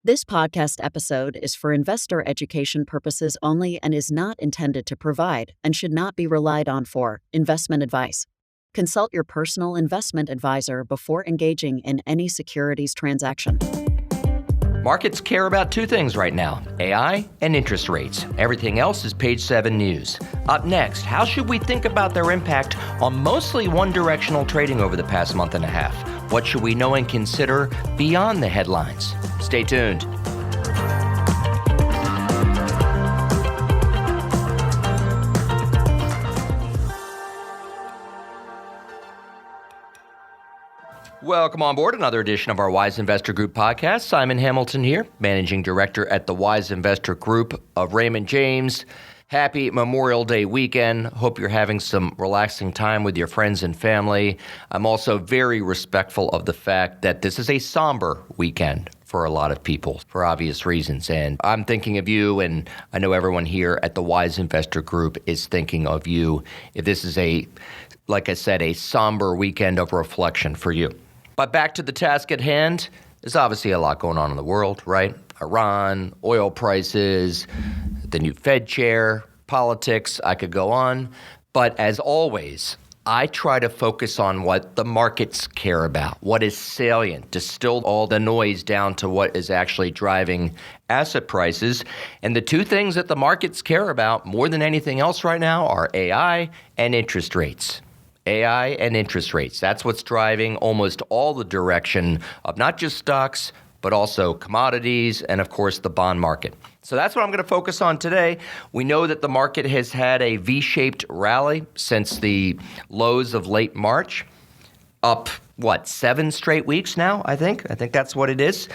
This podcast episode is for investor education purposes only and is not intended to provide and should not be relied on for investment advice. Consult your personal investment advisor before engaging in any securities transaction. Markets care about two things right now, AI and interest rates. Everything else is Page 7 news. Up next, how should we think about their impact on mostly one-directional trading over the past month and a half? What should we know and consider beyond the headlines? Stay tuned. Welcome on board another edition of our Wise Investor Group podcast. Simon Hamilton here, Managing Director at the Wise Investor Group of Raymond James. Happy Memorial Day weekend. Hope you're having some relaxing time with your friends and family. I'm also very respectful of the fact that this is a somber weekend for a lot of people for obvious reasons. And I'm thinking of you, and I know everyone here at the Wise Investor Group is thinking of you if this is like I said, a somber weekend of reflection for you. But back to the task at hand. There's obviously a lot going on in the world, right? Iran, oil prices, the new Fed chair, politics, I could go on. But as always, I try to focus on what the markets care about, what is salient, distill all the noise down to what is actually driving asset prices. And the two things that the markets care about more than anything else right now are AI and interest rates. AI and interest rates. That's what's driving almost all the direction of not just stocks, but also commodities and, of course, the bond market. So that's what I'm going to focus on today. We know that the market has had a V-shaped rally since the lows of late March, up, 7 straight weeks now, I think? I think that's what it is.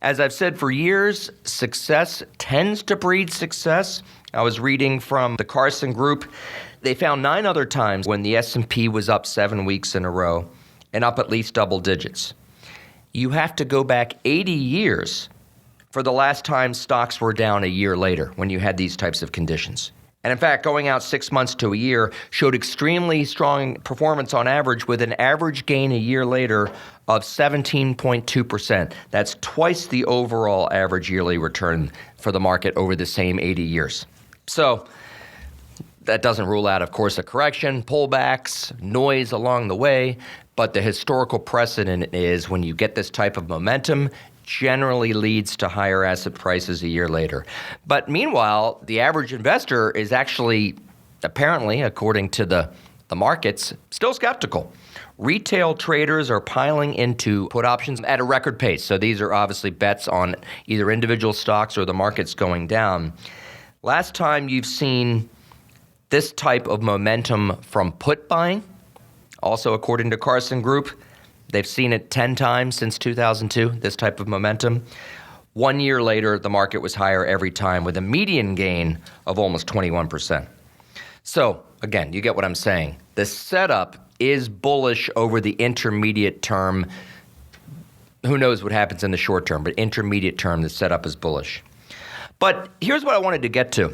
As I've said for years, success tends to breed success. I was reading from the Carson Group. They found 9 other times when the S&P was up 7 weeks in a row and up at least double digits. You have to go back 80 years for the last time stocks were down a year later when you had these types of conditions. And in fact, going out 6 months to a year showed extremely strong performance on average with an average gain a year later of 17.2%. That's twice the overall average yearly return for the market over the same 80 years. So that doesn't rule out, of course, a correction, pullbacks, noise along the way, but the historical precedent is when you get this type of momentum, generally leads to higher asset prices a year later. But meanwhile, the average investor is actually, apparently, according to the markets, still skeptical. Retail traders are piling into put options at a record pace. So these are obviously bets on either individual stocks or the markets going down. Last time you've seen this type of momentum from put buying, also according to Carson Group, they've seen it 10 times since 2002, this type of momentum. 1 year later, the market was higher every time with a median gain of almost 21%. So again, you get what I'm saying. The setup is bullish over the intermediate term. Who knows what happens in the short term, but intermediate term, the setup is bullish. But here's what I wanted to get to.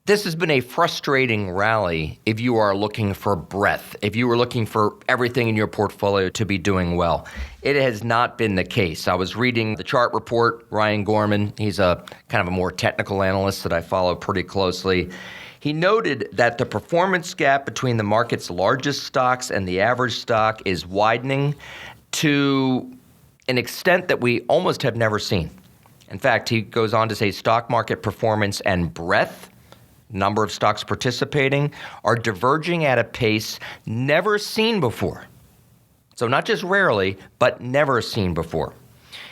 This has been a frustrating rally if you are looking for breadth, if you were looking for everything in your portfolio to be doing well. It has not been the case. I was reading the chart report, Ryan Gorman. He's a kind of a more technical analyst that I follow pretty closely. He noted that the performance gap between the market's largest stocks and the average stock is widening to an extent that we almost have never seen. In fact, he goes on to say stock market performance and breadth, number of stocks participating, are diverging at a pace never seen before. So not just rarely, but never seen before.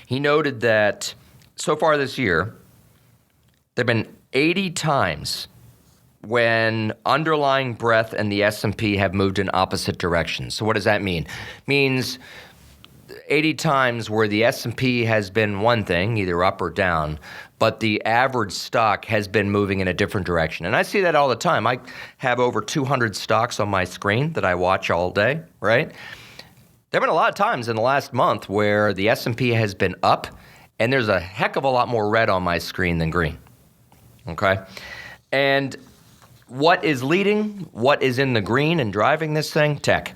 He noted that so far this year, there have been 80 times when underlying breadth and the S&P have moved in opposite directions. So what does that mean? It means 80 times where the S&P has been one thing, either up or down, but the average stock has been moving in a different direction. And I see that all the time. I have over 200 stocks on my screen that I watch all day, right? There have been a lot of times in the last month where the S&P has been up, and there's a heck of a lot more red on my screen than green, okay? And what is leading, what is in the green and driving this thing? Tech.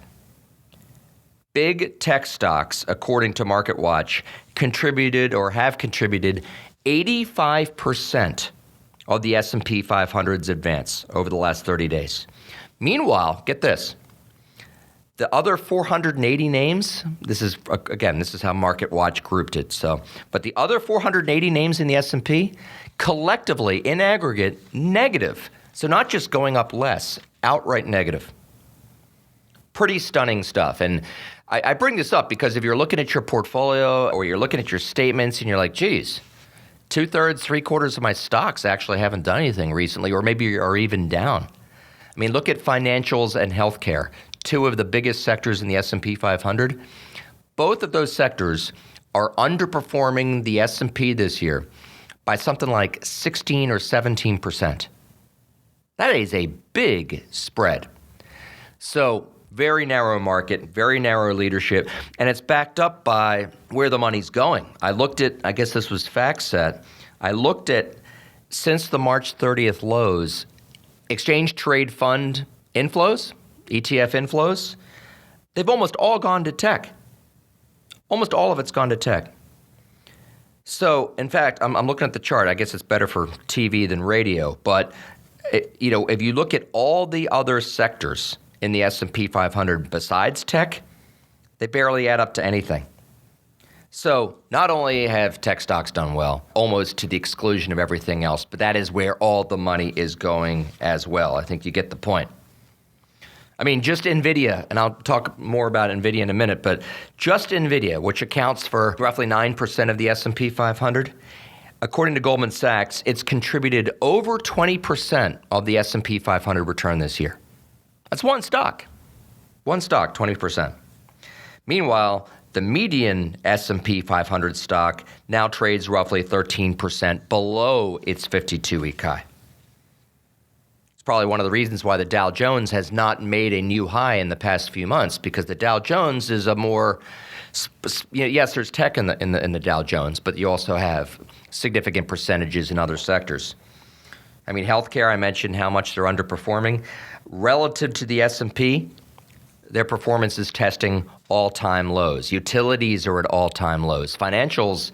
Big tech stocks, according to MarketWatch, contributed or have contributed 85% of the S&P 500's advance over the last 30 days. Meanwhile, get this. The other 480 names, this is how MarketWatch grouped it. But the other 480 names in the S&P, collectively, in aggregate, negative. So not just going up less, outright negative. Pretty stunning stuff. And I bring this up because if you're looking at your portfolio or you're looking at your statements and you're like, geez, 2/3, 3/4 of my stocks actually haven't done anything recently, or maybe are even down. I mean, look at financials and healthcare. Two of the biggest sectors in the S&P 500. Both of those sectors are underperforming the S&P this year by something like 16 or 17%. That is a big spread. So very narrow market, very narrow leadership, and it's backed up by where the money's going. I guess this was FactSet. I looked at, since the March 30th lows, exchange trade fund inflows, ETF inflows, they've almost all gone to tech. Almost all of it's gone to tech. So, in fact, I'm looking at the chart. I guess it's better for TV than radio. But, if you look at all the other sectors in the S&P 500 besides tech, they barely add up to anything. So, not only have tech stocks done well, almost to the exclusion of everything else, but that is where all the money is going as well. I think you get the point. I mean, just NVIDIA, and I'll talk more about NVIDIA in a minute, but just NVIDIA, which accounts for roughly 9% of the S&P 500, according to Goldman Sachs, it's contributed over 20% of the S&P 500 return this year. That's one stock. One stock, 20%. Meanwhile, the median S&P 500 stock now trades roughly 13% below its 52-week high. Probably one of the reasons why the Dow Jones has not made a new high in the past few months, because the Dow Jones is a more, yes, there's tech in the Dow Jones, but you also have significant percentages in other sectors. I mean, healthcare, I mentioned how much they're underperforming. Relative to the S&P, their performance is testing all-time lows. Utilities are at all-time lows. Financials,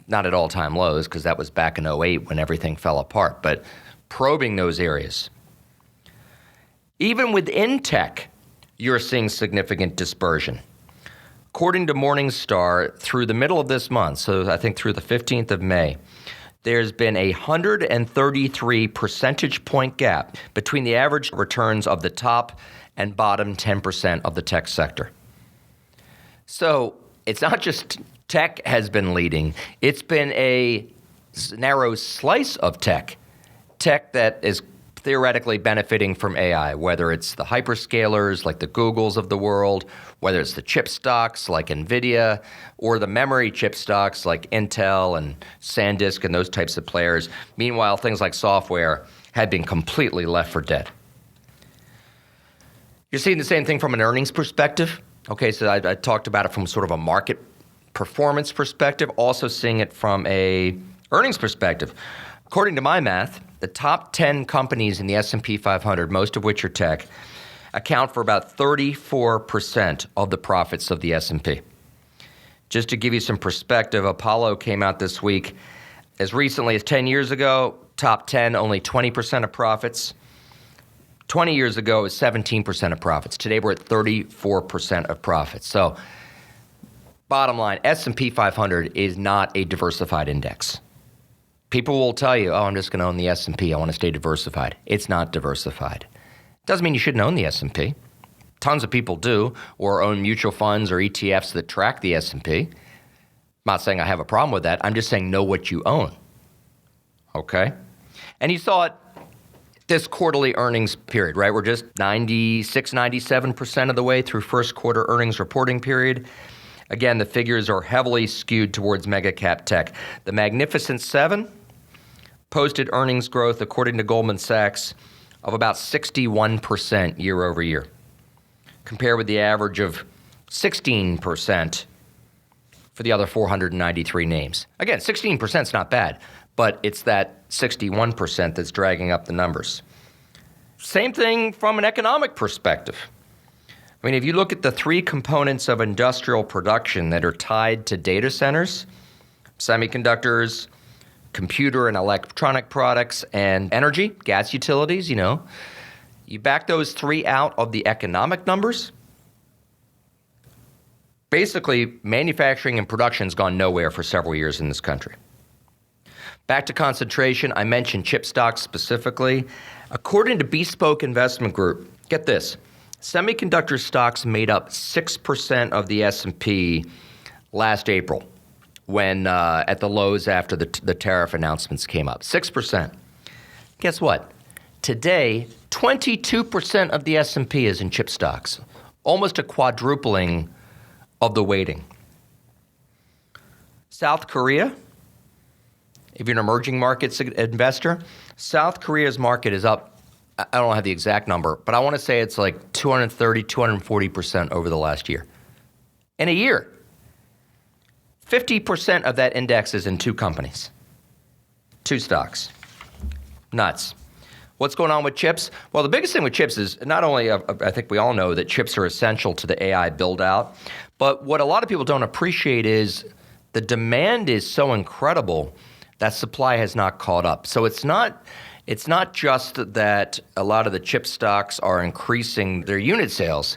not at all-time lows, because that was back in 2008 when everything fell apart, but probing those areas. Even within tech, you're seeing significant dispersion. According to Morningstar, through the middle of this month, so I think through the 15th of May, there's been a 133 percentage point gap between the average returns of the top and bottom 10% of the tech sector. So it's not just tech has been leading, it's been a narrow slice of tech that is theoretically benefiting from AI, whether it's the hyperscalers like the Googles of the world, whether it's the chip stocks like NVIDIA, or the memory chip stocks like Intel and SanDisk and those types of players. Meanwhile, things like software had been completely left for dead. You're seeing the same thing from an earnings perspective. Okay, so I talked about it from sort of a market performance perspective, also seeing it from a earnings perspective. According to my math, the top 10 companies in the S&P 500, most of which are tech, account for about 34% of the profits of the S&P. Just to give you some perspective, Apollo came out this week. As recently as 10 years ago, top 10, only 20% of profits. 20 years ago, it was 17% of profits. Today, we're at 34% of profits. So, bottom line, S&P 500 is not a diversified index. People will tell you, I'm just going to own the S&P. I want to stay diversified. It's not diversified. Doesn't mean you shouldn't own the S&P. Tons of people do, or own mutual funds or ETFs that track the S&P. I'm not saying I have a problem with that. I'm just saying know what you own. Okay? And you saw it this quarterly earnings period, right? We're just 96, 97% of the way through first quarter earnings reporting period. Again, the figures are heavily skewed towards mega cap tech. The Magnificent Seven posted earnings growth, according to Goldman Sachs, of about 61% year over year, compared with the average of 16% for the other 493 names. Again, 16% is not bad, but it's that 61% that's dragging up the numbers. Same thing from an economic perspective. I mean, if you look at the three components of industrial production that are tied to data centers, semiconductors, computer and electronic products, and energy, gas utilities, you back those three out of the economic numbers, basically manufacturing and production's gone nowhere for several years in this country. Back to concentration, I mentioned chip stocks specifically. According to Bespoke Investment Group, get this, semiconductor stocks made up 6% of the S&P last April when at the lows after the tariff announcements came up. 6%. Guess what? Today, 22% of the S&P is in chip stocks, almost a quadrupling of the weighting. South Korea, if you're an emerging markets investor, South Korea's market is up, I don't have the exact number, but I want to say it's like 230, 240% over the last year. In a year. 50% of that index is in two companies, two stocks. Nuts. What's going on with chips? Well, the biggest thing with chips is not only, I think we all know that chips are essential to the AI build out, but what a lot of people don't appreciate is the demand is so incredible that supply has not caught up. So it's not just that a lot of the chip stocks are increasing their unit sales,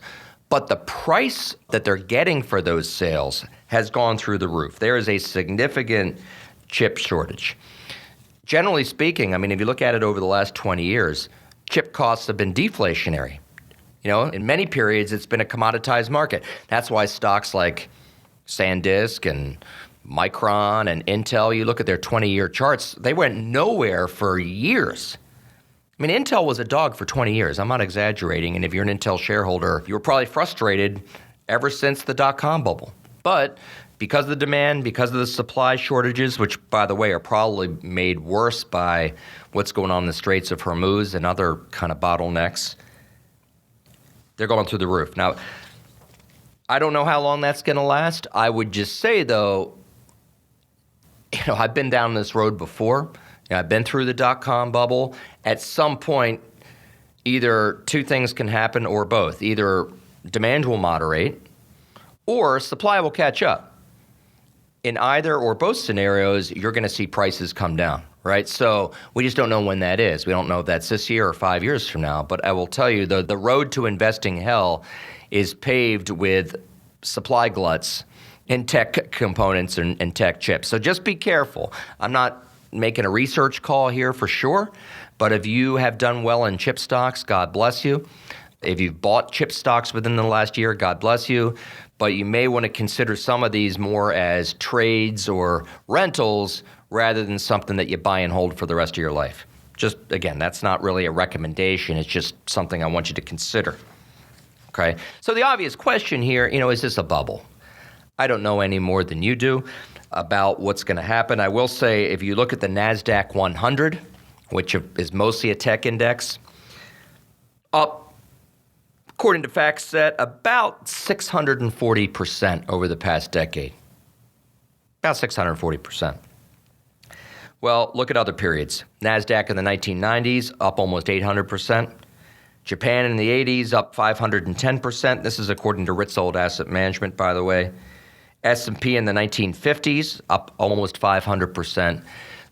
but the price that they're getting for those sales has gone through the roof. There is a significant chip shortage. Generally speaking, I mean, if you look at it over the last 20 years, chip costs have been deflationary. In many periods, it's been a commoditized market. That's why stocks like SanDisk and Micron and Intel, you look at their 20-year charts, they went nowhere for years. I mean, Intel was a dog for 20 years. I'm not exaggerating. And if you're an Intel shareholder, you were probably frustrated ever since the dot-com bubble. But because of the demand, because of the supply shortages, which, by the way, are probably made worse by what's going on in the Straits of Hormuz and other kind of bottlenecks, they're going through the roof. Now, I don't know how long that's going to last. I would just say, though, I've been down this road before. I've been through the dot-com bubble. At some point, either two things can happen or both. Either demand will moderate or supply will catch up. In either or both scenarios, you're going to see prices come down, right? So we just don't know when that is. We don't know if that's this year or 5 years from now. But I will tell you, the road to investing hell is paved with supply gluts in tech components and tech chips. So just be careful. I'm not making a research call here for sure, but if you have done well in chip stocks, God bless you. If you've bought chip stocks within the last year, God bless you. But you may want to consider some of these more as trades or rentals rather than something that you buy and hold for the rest of your life. Just, again, that's not really a recommendation. It's just something I want you to consider. Okay? So the obvious question here, is this a bubble? I don't know any more than you do about what's going to happen. I will say, if you look at the NASDAQ 100, which is mostly a tech index, up, according to FactSet, about 640% over the past decade. About 640%. Well, look at other periods. NASDAQ in the 1990s, up almost 800%. Japan in the 80s, up 510%. This is according to Ritzold Asset Management, by the way. S&P in the 1950s, up almost 500%.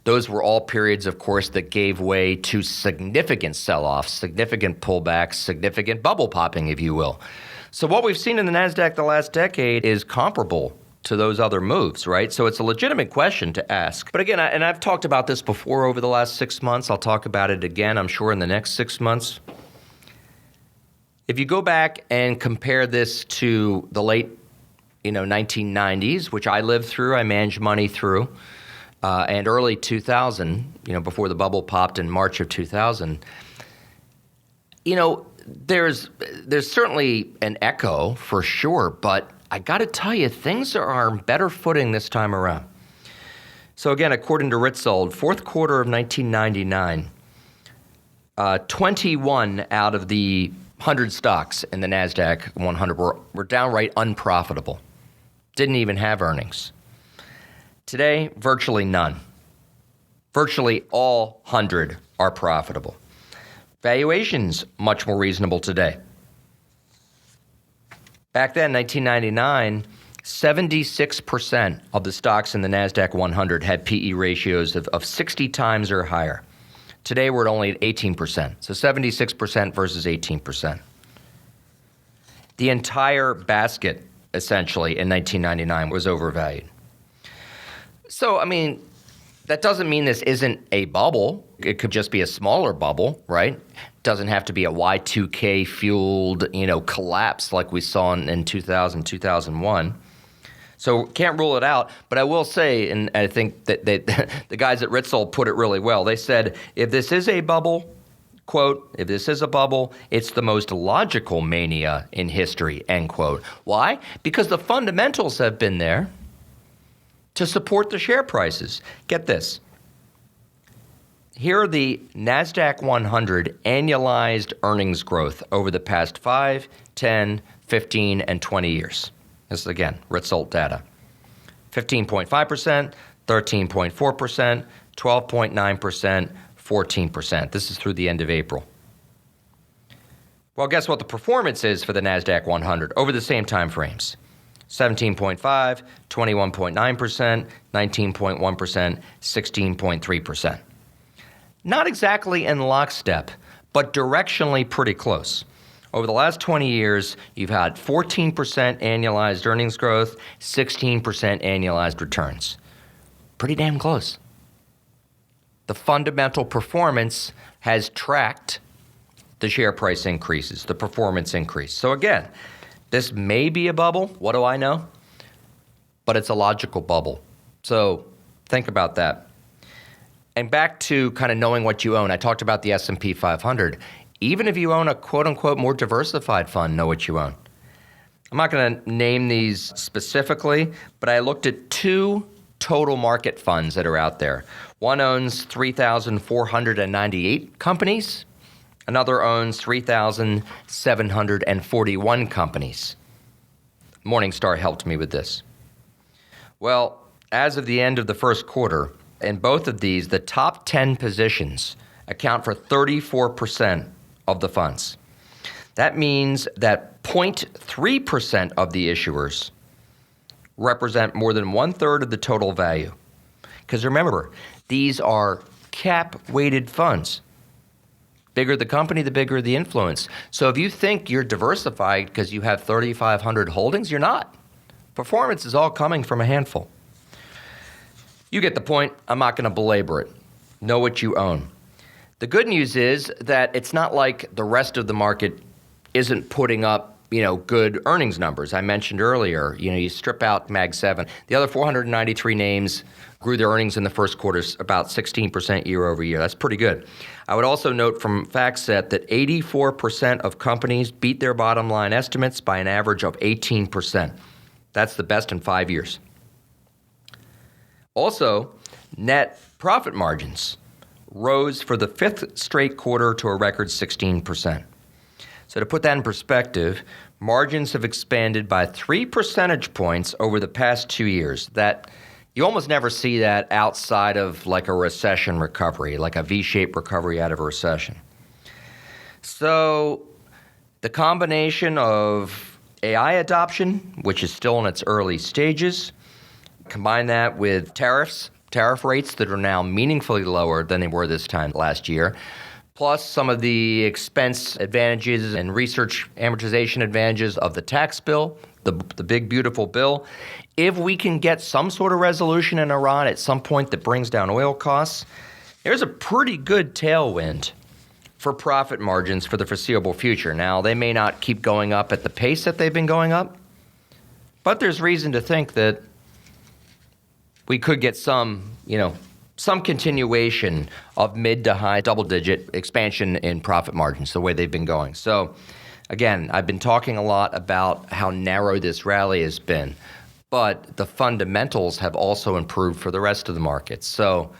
Those were all periods, of course, that gave way to significant sell-offs, significant pullbacks, significant bubble popping, if you will. So what we've seen in the NASDAQ the last decade is comparable to those other moves, right? So it's a legitimate question to ask. But again, and I've talked about this before over the last 6 months. I'll talk about it again, I'm sure, in the next 6 months. If you go back and compare this to the late 1990s, which I lived through, I managed money through, and early 2000, before the bubble popped in March of 2000, there's certainly an echo for sure, but I got to tell you, things are on better footing this time around. So again, according to Ritzold, fourth quarter of 1999, 21 out of the 100 stocks in the NASDAQ 100 were downright unprofitable. Didn't even have earnings. Today, virtually none. Virtually all 100 are profitable. Valuations much more reasonable today. Back then, 1999, 76% of the stocks in the NASDAQ 100 had PE ratios of 60 times or higher. Today, we're at only at 18%. So 76% versus 18%. The entire basket, essentially, in 1999 was overvalued. So, I mean, that doesn't mean this isn't a bubble. It could just be a smaller bubble, right? Doesn't have to be a Y2K fueled, collapse like we saw in 2000, 2001. So can't rule it out. But I will say, and I think that the guys at Ritzel put it really well. They said, if this is a bubble, quote, if this is a bubble, it's the most logical mania in history, end quote. Why? Because the fundamentals have been there to support the share prices. Get this. Here are the NASDAQ 100 annualized earnings growth over the past 5, 10, 15, and 20 years. This is, again, Ritzel data. 15.5%, 13.4%, 12.9%, 14%. This is through the end of April. Well, guess what the performance is for the NASDAQ 100 over the same time frames? 17.5, 21.9%, 19.1%, 16.3%. Not exactly in lockstep, but directionally pretty close. Over the last 20 years, you've had 14% annualized earnings growth, 16% annualized returns. Pretty damn close. The fundamental performance has tracked the share price increases, the performance increase. So again, this may be a bubble. What do I know? But it's a logical bubble. So think about that. And back to kind of knowing what you own. I talked about the S&P 500. Even if you own a quote-unquote more diversified fund, know what you own. I'm not going to name these specifically, but I looked at 2 total market funds that are out there. One owns 3,498 companies. Another owns 3,741 companies. Morningstar helped me with this. Well, as of the end of the first quarter, in both of these, the top 10 positions account for 34% of the funds. That means that 0.3% of the issuers represent more than 1/3 of the total value. Because remember, these are cap-weighted funds. Bigger the company, the bigger the influence. So if you think you're diversified because you have 3,500 holdings, you're not. Performance is all coming from a handful. You get the point. I'm not going to belabor it. Know what you own. The good news is that it's not like the rest of the market isn't putting up, good earnings numbers. I mentioned earlier, you strip out Mag 7. The other 493 names grew their earnings in the first quarter about 16% year over year. That's pretty good. I would also note from FactSet that 84% of companies beat their bottom line estimates by an average of 18%. That's the best in 5 years. Also, net profit margins rose for the 5th straight quarter to a record 16%. So to put that in perspective, margins have expanded by 3 percentage points over the past 2 years. That you almost never see that outside of like a recession recovery, like a V-shaped recovery out of a recession. So the combination of AI adoption, which is still in its early stages, combine that with tariff rates that are now meaningfully lower than they were this time last year, plus some of the expense advantages and research amortization advantages of the tax bill, the big, beautiful bill. If we can get some sort of resolution in Iran at some point that brings down oil costs, there's a pretty good tailwind for profit margins for the foreseeable future. Now, they may not keep going up at the pace that they've been going up, but there's reason to think that we could get some continuation of mid to high double-digit expansion in profit margins, the way they've been going. So, again, I've been talking a lot about how narrow this rally has been, but the fundamentals have also improved for the rest of the market. So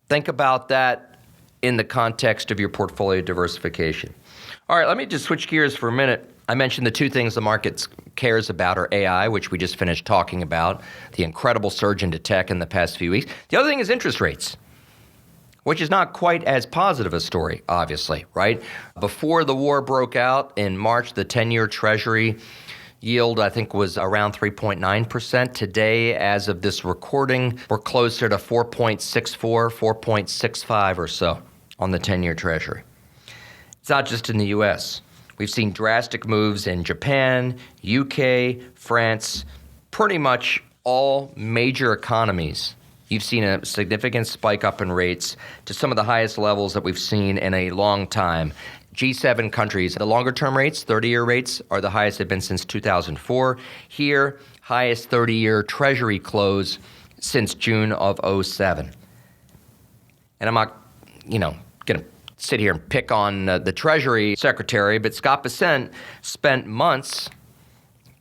think about that in the context of your portfolio diversification. All right, let me just switch gears for a minute. I mentioned the 2 things the market cares about are AI, which we just finished talking about, the incredible surge into tech in the past few weeks. The other thing is interest rates, which is not quite as positive a story, obviously, right? Before the war broke out in March, the 10-year Treasury yield, I think, was around 3.9%. Today, as of this recording, we're closer to 4.64, 4.65 or so on the 10-year Treasury. It's not just in the U.S. We've seen drastic moves in Japan, UK, France, pretty much all major economies. You've seen a significant spike up in rates to some of the highest levels that we've seen in a long time. G7 countries, the longer-term rates, 30-year rates, are the highest they've been since 2004. Here, highest 30-year Treasury close since June of 2007. And I'm not, going to sit here and pick on the Treasury Secretary, but Scott Bessent spent months,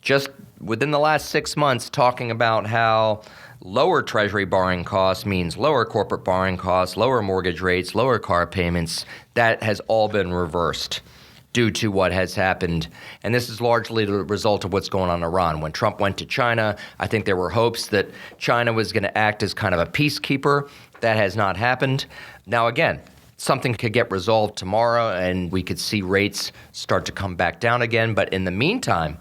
just within the last 6 months, talking about how lower Treasury borrowing costs means lower corporate borrowing costs, lower mortgage rates, lower car payments. That has all been reversed due to what has happened. And this is largely the result of what's going on in Iran. When Trump went to China, I think there were hopes that China was going to act as kind of a peacekeeper. That has not happened. Now, again, something could get resolved tomorrow and we could see rates start to come back down again. But in the meantime,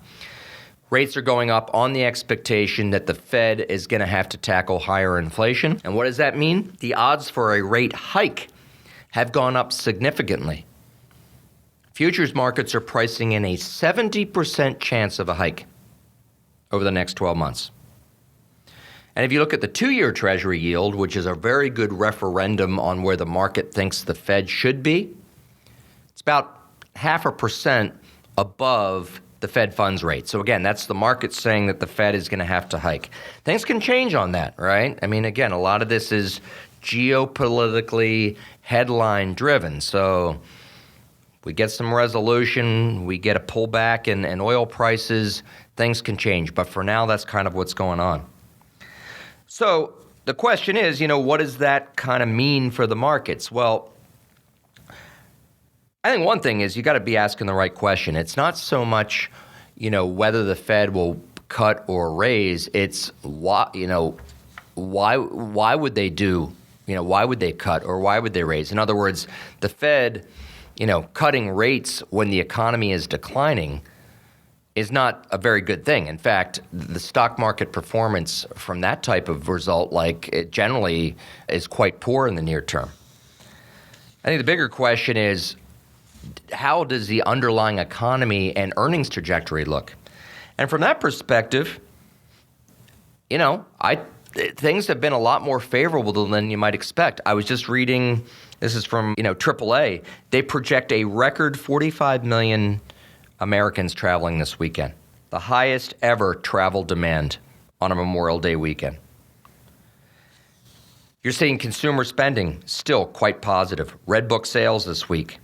rates are going up on the expectation that the Fed is going to have to tackle higher inflation. And what does that mean? The odds for a rate hike have gone up significantly. Futures markets are pricing in a 70% chance of a hike over the next 12 months. And if you look at the 2-year Treasury yield, which is a very good referendum on where the market thinks the Fed should be, it's about 0.5% above the Fed funds rate. So again, that's the market saying that the Fed is going to have to hike. Things can change on that, right? I mean, again, a lot of this is geopolitically headline driven. So we get some resolution, we get a pullback in oil prices, things can change. But for now, that's kind of what's going on. So the question is, what does that kind of mean for the markets? Well, I think one thing is you got to be asking the right question. It's not so much, whether the Fed will cut or raise. It's why would they do, why would they cut or why would they raise? In other words, the Fed, cutting rates when the economy is declining is not a very good thing. In fact, the stock market performance from that type of result, it generally is quite poor in the near term. I think the bigger question is, how does the underlying economy and earnings trajectory look? And from that perspective, things have been a lot more favorable than you might expect. I was just reading, this is from, AAA. They project a record 45 million Americans traveling this weekend, the highest ever travel demand on a Memorial Day weekend. You're seeing consumer spending still quite positive. Red Book sales this week.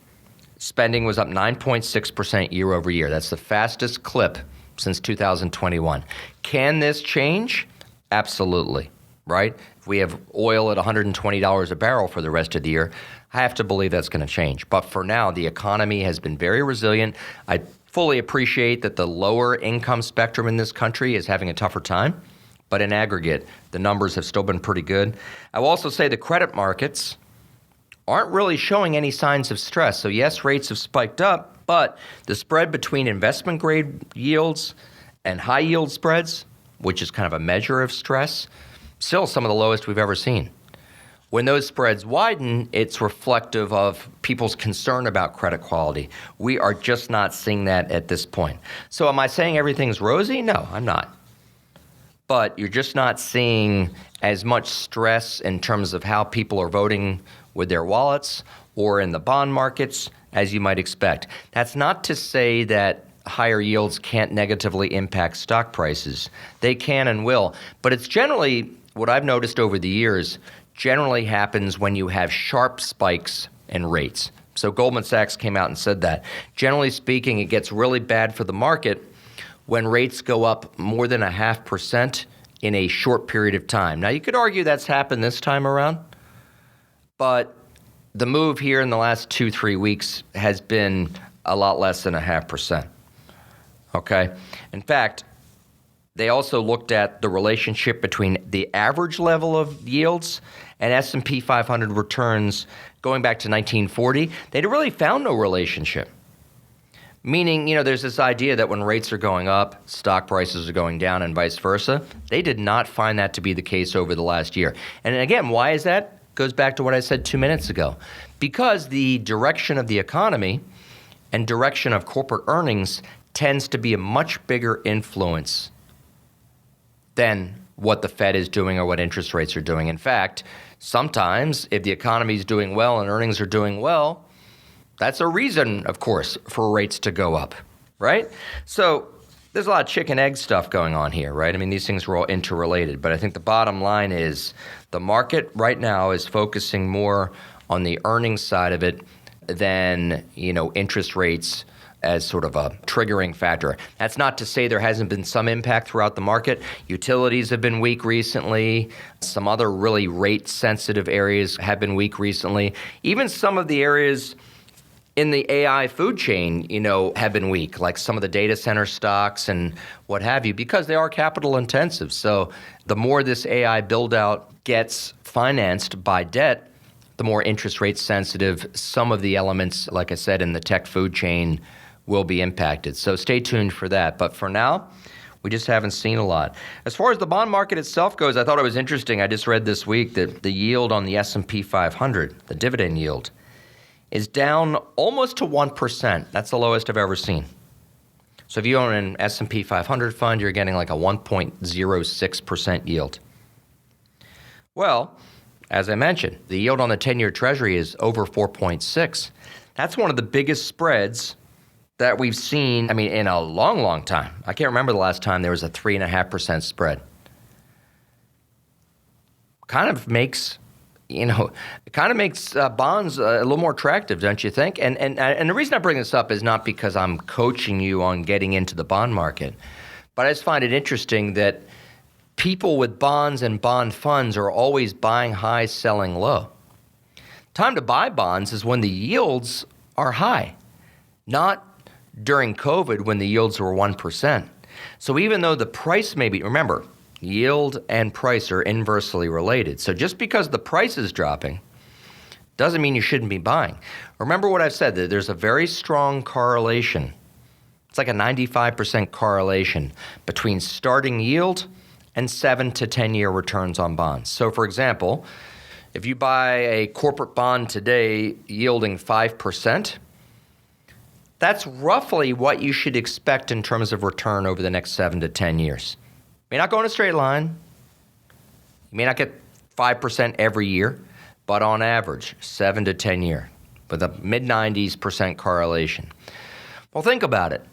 Spending was up 9.6% year over year. That's the fastest clip since 2021. Can this change? Absolutely, right? If we have oil at $120 a barrel for the rest of the year, I have to believe that's going to change. But for now, the economy has been very resilient. I fully appreciate that the lower income spectrum in this country is having a tougher time. But in aggregate, the numbers have still been pretty good. I will also say the credit markets aren't really showing any signs of stress. So yes, rates have spiked up, but the spread between investment grade yields and high yield spreads, which is kind of a measure of stress, still some of the lowest we've ever seen. When those spreads widen, it's reflective of people's concern about credit quality. We are just not seeing that at this point. So am I saying everything's rosy? No, I'm not. But you're just not seeing as much stress in terms of how people are voting with their wallets or in the bond markets as you might expect. That's not to say that higher yields can't negatively impact stock prices. They can and will. But it's generally, what I've noticed over the years, generally happens when you have sharp spikes in rates. So Goldman Sachs came out and said that. Generally speaking, it gets really bad for the market when rates go up more than 0.5% in a short period of time. Now, you could argue that's happened this time around, but the move here in the last 2-3 weeks has been a lot less than 0.5%. Okay? In fact, they also looked at the relationship between the average level of yields and S&P 500 returns going back to 1940. They really found no relationship. Meaning, there's this idea that when rates are going up, stock prices are going down and vice versa. They did not find that to be the case over the last year. And again, why is that? Goes back to what I said 2 minutes ago. Because the direction of the economy and direction of corporate earnings tends to be a much bigger influence than what the Fed is doing or what interest rates are doing. In fact, sometimes if the economy is doing well and earnings are doing well, that's a reason, of course, for rates to go up, right? So there's a lot of chicken egg stuff going on here, right? I mean, these things are all interrelated. But I think the bottom line is the market right now is focusing more on the earnings side of it than, interest rates as sort of a triggering factor. That's not to say there hasn't been some impact throughout the market. Utilities have been weak recently. Some other really rate-sensitive areas have been weak recently. Even some of the areas in the AI food chain, have been weak, like some of the data center stocks and what have you, because they are capital intensive. So the more this AI build-out gets financed by debt, the more interest rate sensitive some of the elements, like I said, in the tech food chain will be impacted. So stay tuned for that. But for now, we just haven't seen a lot. As far as the bond market itself goes, I thought it was interesting. I just read this week that the yield on the S&P 500, the dividend yield, is down almost to 1%. That's the lowest I've ever seen. So if you own an S&P 500 fund, you're getting like a 1.06% yield. Well, as I mentioned, the yield on the 10-year Treasury is over 4.6. That's one of the biggest spreads that we've seen, in a long, long time. I can't remember the last time there was a 3.5% spread. Kind of makes bonds a little more attractive, don't you think? And the reason I bring this up is not because I'm coaching you on getting into the bond market, but I just find it interesting that people with bonds and bond funds are always buying high, selling low. Time to buy bonds is when the yields are high, not during COVID when the yields were 1%. So even though the price may be, remember, yield and price are inversely related. So just because the price is dropping doesn't mean you shouldn't be buying. Remember what I've said, that there's a very strong correlation. It's like a 95% correlation between starting yield and 7 to 10-year returns on bonds. So for example, if you buy a corporate bond today yielding 5%, that's roughly what you should expect in terms of return over the next 7 to 10 years. May not go in a straight line. You may not get 5% every year, but on average, 7 to 10 year, with a mid-90s% correlation. Well, think about it.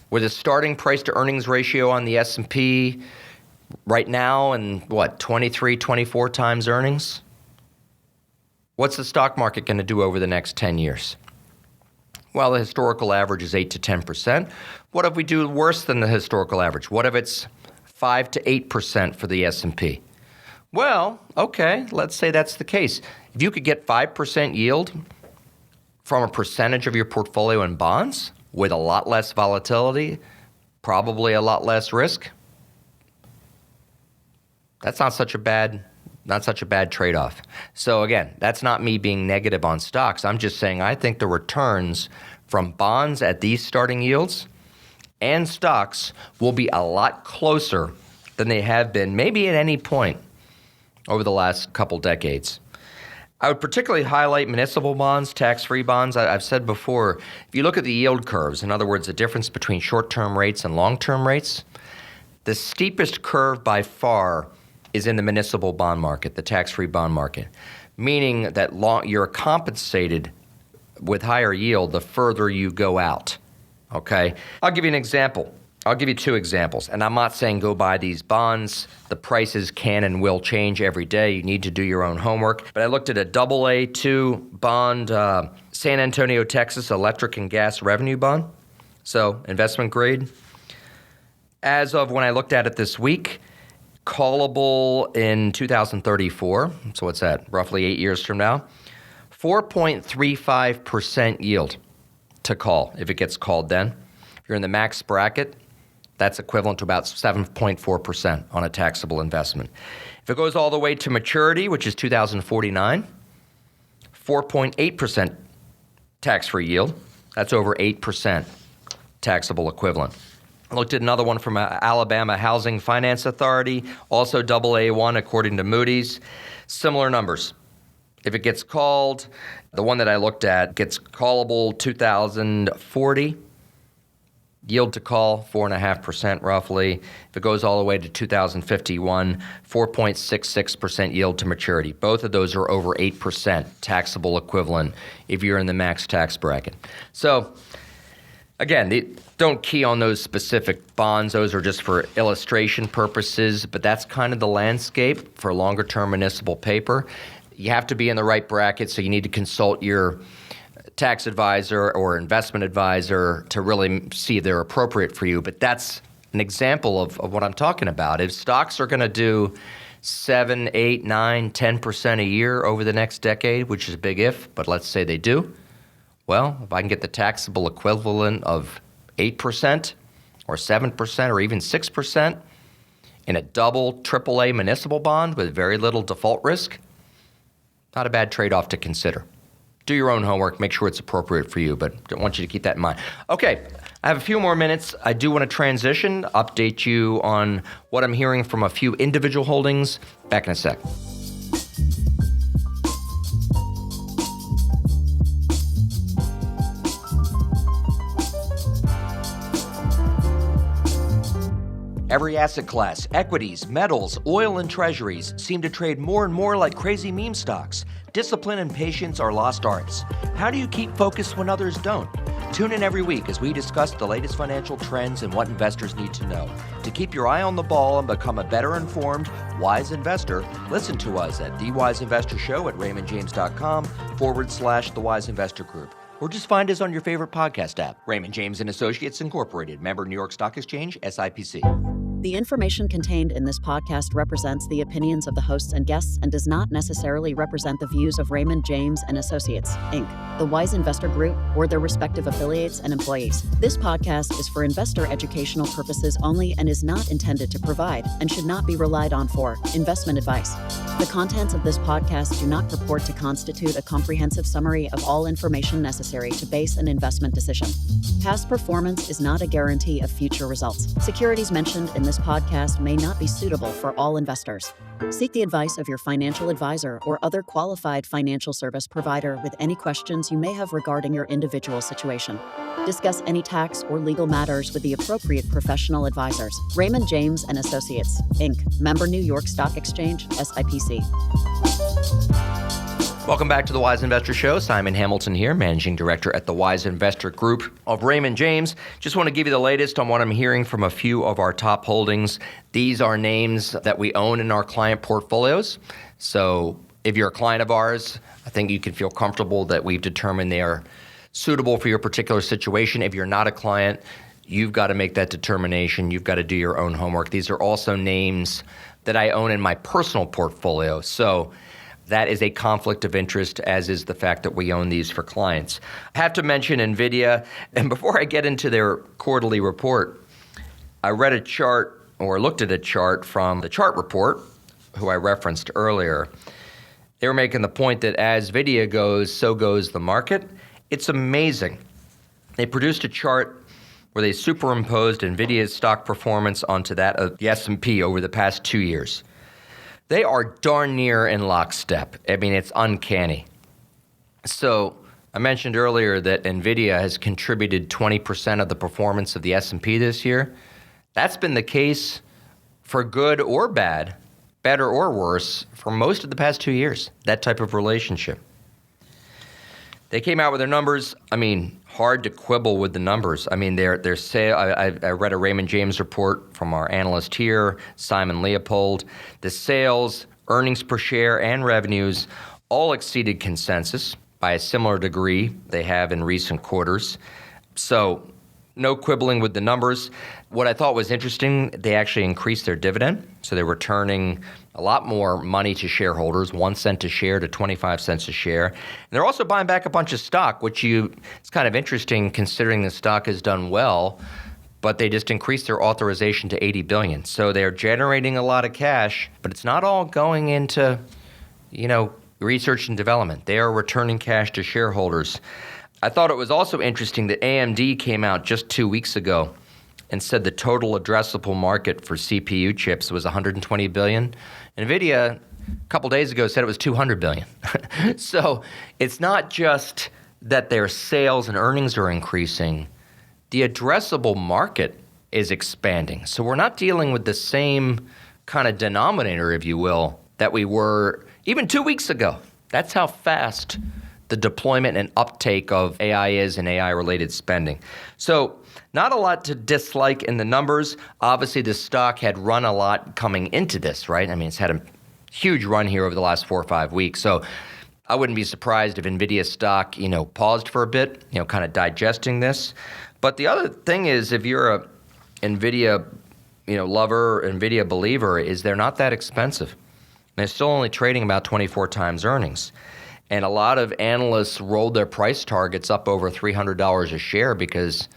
With a starting price to earnings ratio on the S&P right now and 23, 24 times earnings? What's the stock market going to do over the next 10 years? Well, the historical average is 8 to 10%. What if we do worse than the historical average? What if it's 5 to 8% for the S&P? Well, okay, let's say that's the case. If you could get 5% yield from a percentage of your portfolio in bonds with a lot less volatility, probably a lot less risk, that's not such a bad trade-off. So again, that's not me being negative on stocks. I'm just saying I think the returns from bonds at these starting yields and stocks will be a lot closer than they have been maybe at any point over the last couple decades. I would particularly highlight municipal bonds, tax-free bonds. I've said before, if you look at the yield curves, in other words, the difference between short-term rates and long-term rates, the steepest curve by far is in the municipal bond market, the tax-free bond market, meaning that you're compensated with higher yield the further you go out, okay? I'll give you an example. I'll give you two examples, and I'm not saying go buy these bonds. The prices can and will change every day. You need to do your own homework. But I looked at a AA2 bond, San Antonio, Texas electric and gas revenue bond, so investment grade. As of when I looked at it this week, callable in 2034, so what's that, roughly 8 years from now, 4.35% yield to call if it gets called then. If you're in the max bracket, that's equivalent to about 7.4% on a taxable investment. If it goes all the way to maturity, which is 2049, 4.8% tax-free yield. That's over 8% taxable equivalent. I looked at another one from Alabama Housing Finance Authority, also AA1 according to Moody's. Similar numbers. If it gets called, the one that I looked at gets callable 2040. Yield to call, 4.5% roughly. If it goes all the way to 2051, 4.66% yield to maturity. Both of those are over 8% taxable equivalent if you're in the max tax bracket. So, again, don't key on those specific bonds. Those are just for illustration purposes, but that's kind of the landscape for longer-term municipal paper. You have to be in the right bracket, so you need to consult your tax advisor or investment advisor to really see if they're appropriate for you. But that's an example of what I'm talking about. If stocks are going to do 7, 8, 9, 10% a year over the next decade, which is a big if, but let's say they do, well, if I can get the taxable equivalent of 8% or 7% or even 6% in a double AAA municipal bond with very little default risk, not a bad trade-off to consider. Do your own homework, make sure it's appropriate for you, but I want you to keep that in mind. Okay, I have a few more minutes. I do want to transition, update you on what I'm hearing from a few individual holdings. Back in a sec. Every asset class, equities, metals, oil, and treasuries seem to trade more and more like crazy meme stocks. Discipline and patience are lost arts. How do you keep focused when others don't? Tune in every week as we discuss the latest financial trends and what investors need to know. To keep your eye on the ball and become a better informed, wise investor, listen to us at The Wise Investor Show at raymondjames.com/The Wise Investor Group. Or just find us on your favorite podcast app. Raymond James & Associates Incorporated, member New York Stock Exchange, SIPC. The information contained in this podcast represents the opinions of the hosts and guests and does not necessarily represent the views of Raymond James & Associates, Inc., the Wise Investor Group, or their respective affiliates and employees. This podcast is for investor educational purposes only and is not intended to provide and should not be relied on for investment advice. The contents of this podcast do not purport to constitute a comprehensive summary of all information necessary to base an investment decision. Past performance is not a guarantee of future results. Securities mentioned in this podcast may not be suitable for all investors. Seek the advice of your financial advisor or other qualified financial service provider with any questions you may have regarding your individual situation. Discuss any tax or legal matters with the appropriate professional advisors. Raymond James & Associates, Inc., member New York Stock Exchange, SIPC. Welcome back to the Wise Investor Show. Simon Hamilton here, Managing Director at the Wise Investor Group of Raymond James. Just want to give you the latest on what I'm hearing from a few of our top holdings. These are names that we own in our client portfolios. So if you're a client of ours, I think you can feel comfortable that we've determined they are suitable for your particular situation. If you're not a client, you've got to make that determination. You've got to do your own homework. These are also names that I own in my personal portfolio. So that is a conflict of interest, as is the fact that we own these for clients. I have to mention NVDA, and before I get into their quarterly report, I read a chart or looked at a chart from the chart report, who I referenced earlier. They were making the point that as NVIDIA goes, so goes the market. It's amazing. They produced a chart where they superimposed NVIDIA's stock performance onto that of the S&P over the past 2 years. They are darn near in lockstep. I mean, it's uncanny. So I mentioned earlier that NVIDIA has contributed 20% of the performance of the S&P this year. That's been the case for good or bad, better or worse, for most of the past 2 years, that type of relationship. They came out with their numbers. I mean, hard to quibble with the numbers. I mean, their sale. I read a Raymond James report from our analyst here, Simon Leopold. The sales, earnings per share, and revenues all exceeded consensus by a similar degree they have in recent quarters. So no quibbling with the numbers. What I thought was interesting, they actually increased their dividend. So they're returning a lot more money to shareholders, 1 cent a share to 25 cents a share. And they're also buying back a bunch of stock, it's kind of interesting considering the stock has done well, but they just increased their authorization to $80 billion. So they're generating a lot of cash, but it's not all going into, research and development. They are returning cash to shareholders. I thought it was also interesting that AMD came out just 2 weeks ago and said the total addressable market for CPU chips was $120 billion. NVIDIA, a couple days ago, said it was $200 billion. So it's not just that their sales and earnings are increasing. The addressable market is expanding. So we're not dealing with the same kind of denominator, if you will, that we were even 2 weeks ago. That's how fast the deployment and uptake of AI is and AI-related spending. So not a lot to dislike in the numbers. Obviously, the stock had run a lot coming into this, right? I mean, it's had a huge run here over the last 4 or 5 weeks. So I wouldn't be surprised if NVIDIA stock, paused for a bit, kind of digesting this. But the other thing is, if you're a NVIDIA, lover, NVIDIA believer, is they're not that expensive. They're still only trading about 24 times earnings. And a lot of analysts rolled their price targets up over $300 a share because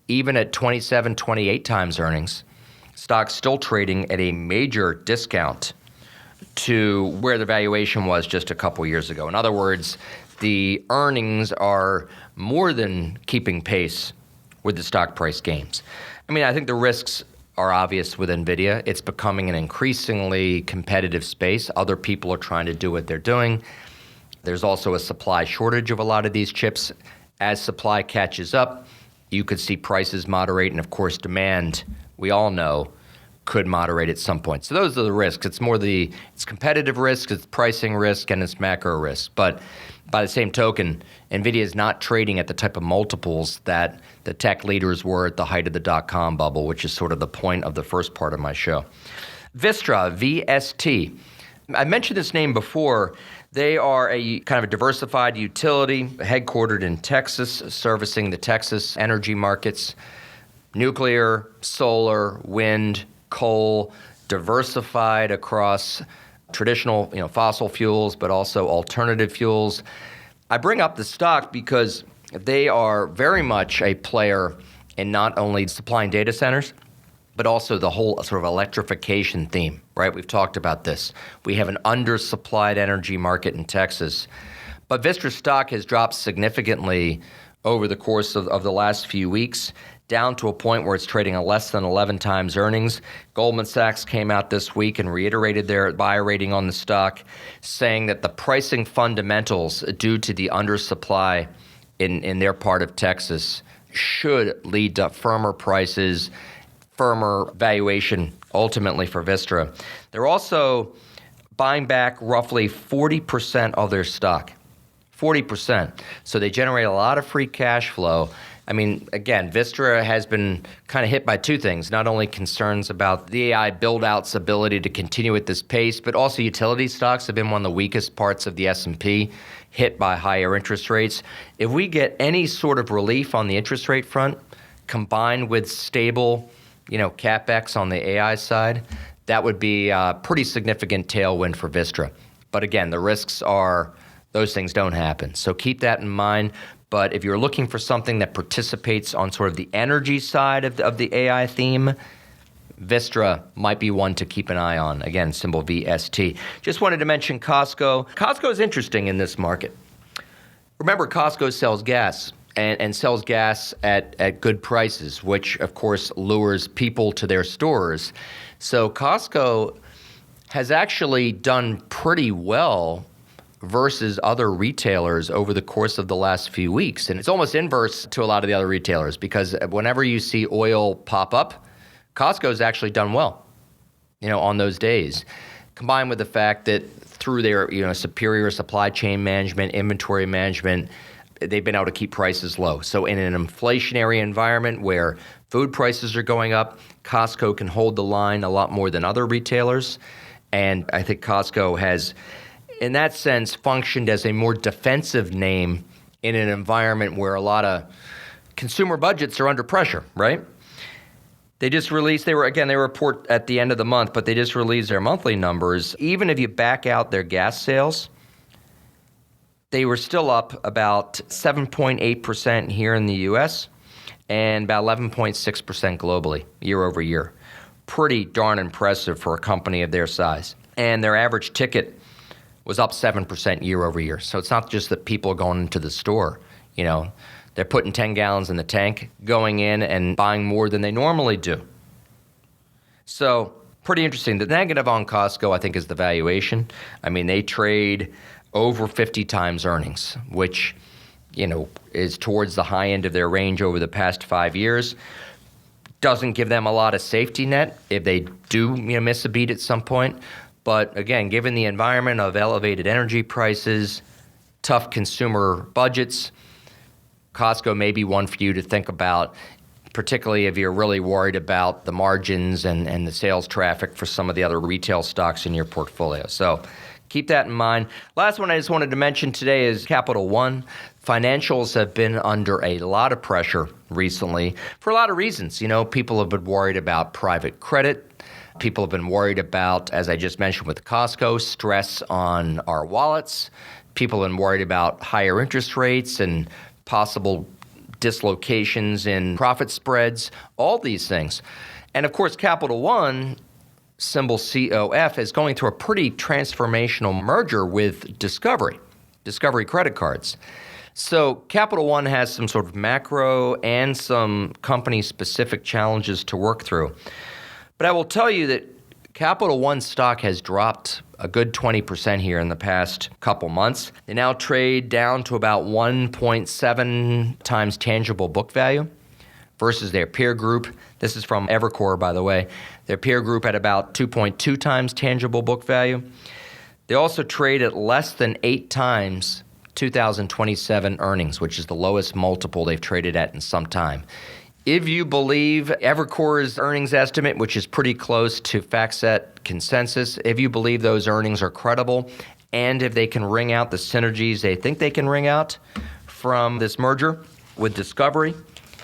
even at 27, 28 times earnings, stock's still trading at a major discount to where the valuation was just a couple years ago. In other words, the earnings are more than keeping pace with the stock price gains. I mean, I think the risks are obvious with NVIDIA. It's becoming an increasingly competitive space. Other people are trying to do what they're doing. There's also a supply shortage of a lot of these chips. As supply catches up, you could see prices moderate, and of course demand, we all know, could moderate at some point. So those are the risks. It's competitive risk, it's pricing risk, and it's macro risk. But by the same token, NVIDIA is not trading at the type of multiples that the tech leaders were at the height of the dot-com bubble, which is sort of the point of the first part of my show. Vistra, VST. I mentioned this name before. They are a kind of a diversified utility headquartered in Texas, servicing the Texas energy markets, nuclear, solar, wind, coal, diversified across traditional, fossil fuels, but also alternative fuels. I bring up the stock because they are very much a player in not only supplying data centers, but also the whole sort of electrification theme, right? We've talked about this. We have an undersupplied energy market in Texas. But Vistra stock has dropped significantly over the course of the last few weeks, down to a point where it's trading at less than 11 times earnings. Goldman Sachs came out this week and reiterated their buy rating on the stock, saying that the pricing fundamentals due to the undersupply in their part of Texas should lead to firmer prices, firmer valuation ultimately for Vistra. They're also buying back roughly 40% of their stock. 40%. So they generate a lot of free cash flow. I mean, again, Vistra has been kind of hit by two things, not only concerns about the AI build-out's ability to continue at this pace, but also utility stocks have been one of the weakest parts of the S&P, hit by higher interest rates. If we get any sort of relief on the interest rate front, combined with stable, CapEx on the AI side, that would be a pretty significant tailwind for Vistra. But again, the risks are those things don't happen. So keep that in mind. But if you're looking for something that participates on sort of the energy side of the AI theme, Vistra might be one to keep an eye on. Again, symbol VST. Just wanted to mention Costco. Costco is interesting in this market. Remember, Costco sells gas and sells gas at good prices, which, of course, lures people to their stores. So Costco has actually done pretty well versus other retailers over the course of the last few weeks. And it's almost inverse to a lot of the other retailers because whenever you see oil pop up, Costco's actually done well, on those days. Combined with the fact that through their, superior supply chain management, inventory management, they've been able to keep prices low. So in an inflationary environment where food prices are going up, Costco can hold the line a lot more than other retailers. And I think Costco has, in that sense, functioned as a more defensive name in an environment where a lot of consumer budgets are under pressure, right? They just released, they report at the end of the month, but they just released their monthly numbers. Even if you back out their gas sales, they were still up about 7.8% here in the U.S. and about 11.6% globally year over year. Pretty darn impressive for a company of their size. And their average ticket was up 7% year over year. So it's not just that people are going into the store. They're putting 10 gallons in the tank, going in and buying more than they normally do. So pretty interesting. The negative on Costco, I think, is the valuation. I mean, they trade over 50 times earnings, which, is towards the high end of their range over the past 5 years. Doesn't give them a lot of safety net if they do miss a beat at some point. But again, given the environment of elevated energy prices, tough consumer budgets, Costco may be one for you to think about, particularly if you're really worried about the margins and the sales traffic for some of the other retail stocks in your portfolio. So keep that in mind. Last one I just wanted to mention today is Capital One. Financials have been under a lot of pressure recently for a lot of reasons. People have been worried about private credit. People have been worried about, as I just mentioned with Costco, stress on our wallets. People have been worried about higher interest rates and possible dislocations in profit spreads, all these things. And of course, Capital One, symbol COF, is going through a pretty transformational merger with Discovery credit cards. So Capital One has some sort of macro and some company-specific challenges to work through. But I will tell you that Capital One stock has dropped a good 20% here in the past couple months. They now trade down to about 1.7 times tangible book value versus their peer group. This is from Evercore, by the way. Their peer group at about 2.2 times tangible book value. They also trade at less than 8 times 2027 earnings, which is the lowest multiple they've traded at in some time. If you believe Evercore's earnings estimate, which is pretty close to FactSet consensus, if you believe those earnings are credible, and if they can wring out the synergies they think they can wring out from this merger with Discovery,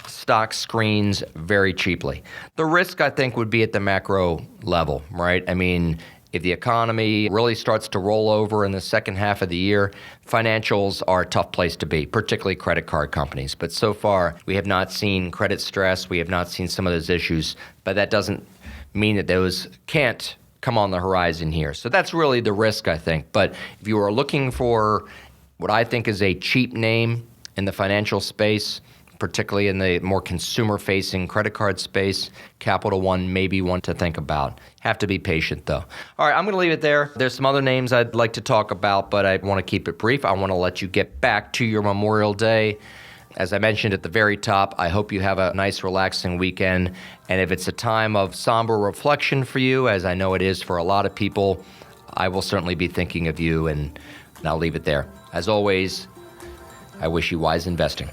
stock screens very cheaply. The risk, I think, would be at the macro level, right? I mean, if the economy really starts to roll over in the second half of the year, financials are a tough place to be, particularly credit card companies. But so far, we have not seen credit stress. We have not seen some of those issues. But that doesn't mean that those can't come on the horizon here. So that's really the risk, I think. But if you are looking for what I think is a cheap name in the financial space, particularly in the more consumer-facing credit card space, Capital One may be one to think about. Have to be patient, though. All right, I'm going to leave it there. There's some other names I'd like to talk about, but I want to keep it brief. I want to let you get back to your Memorial Day. As I mentioned at the very top, I hope you have a nice, relaxing weekend. And if it's a time of somber reflection for you, as I know it is for a lot of people, I will certainly be thinking of you, and I'll leave it there. As always, I wish you wise investing.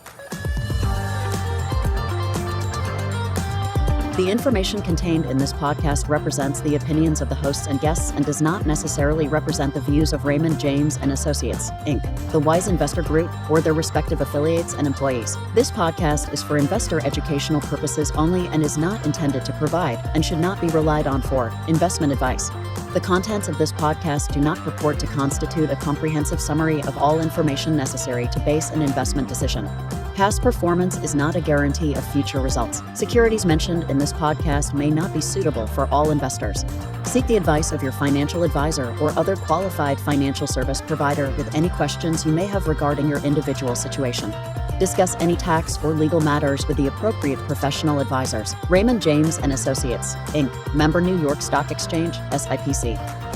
The information contained in this podcast represents the opinions of the hosts and guests and does not necessarily represent the views of Raymond James and Associates, Inc., the Wise Investor Group, or their respective affiliates and employees. This podcast is for investor educational purposes only and is not intended to provide and should not be relied on for investment advice. The contents of this podcast do not purport to constitute a comprehensive summary of all information necessary to base an investment decision. Past performance is not a guarantee of future results. Securities mentioned in this podcast may not be suitable for all investors. Seek the advice of your financial advisor or other qualified financial service provider with any questions you may have regarding your individual situation. Discuss any tax or legal matters with the appropriate professional advisors. Raymond James and Associates, Inc., member New York Stock Exchange, SIPC.